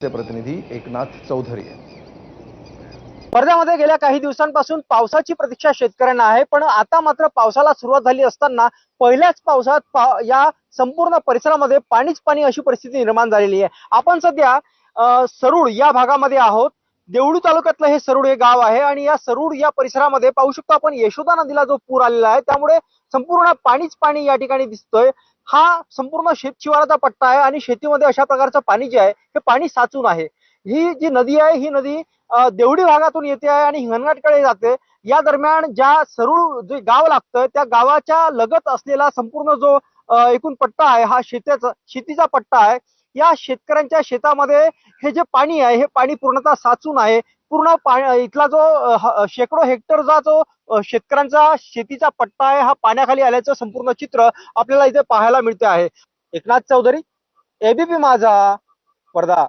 प्रतिनिधी एकनाथ चौधरी। वर्ध्यामध्ये गेल्या काही दिवसांपासून पावसाची प्रतीक्षा शेतकऱ्यांना आहे, पण आता मात्र पावसाला सुरुवात झाली असताना पहिल्याच पावसात या संपूर्ण परिसरामध्ये पाणीच पाणी अशी परिस्थिती निर्माण झालेली आहे। आपण सध्या सरूड या भागामध्ये आहोत। देवळी तालुक्यातलं हे सरूड हे गाव आहे आणि या सरूड या परिसरामध्ये पाहू शकतो आपण यशोदा नदीला जो पूर आलेला आहे, त्यामुळे संपूर्ण पाणीच पाणी या ठिकाणी दिसतोय। हा संपूर्ण शेतशिवाराचा पट्टा आहे आणि शेतीमध्ये अशा प्रकारचं पाणी जे आहे हे पाणी साचून आहे। ही जी नदी आहे ही नदी देवडी भागातून येते आहे आणि हिंगणघाटकडे जाते। या दरम्यान ज्या सरूड जे गाव लागतं त्या गावाच्या लगत असलेला संपूर्ण जो एकूण पट्टा आहे हा शेतीचा पट्टा आहे। या शेतकऱ्यांच्या शेतामध्ये हे जे पाणी आहे हे पाणी पूर्णतः साचून आहे। पूर्ण इथला जो शेकडो हेक्टरचा जो शेतकऱ्यांचा शेतीचा पट्टा आहे हा पाण्याखाली आल्याचं संपूर्ण चित्र आपल्याला इथे पाहायला मिळते आहे। एकनाथ चौधरी, एबीपी माझा, वर्धा।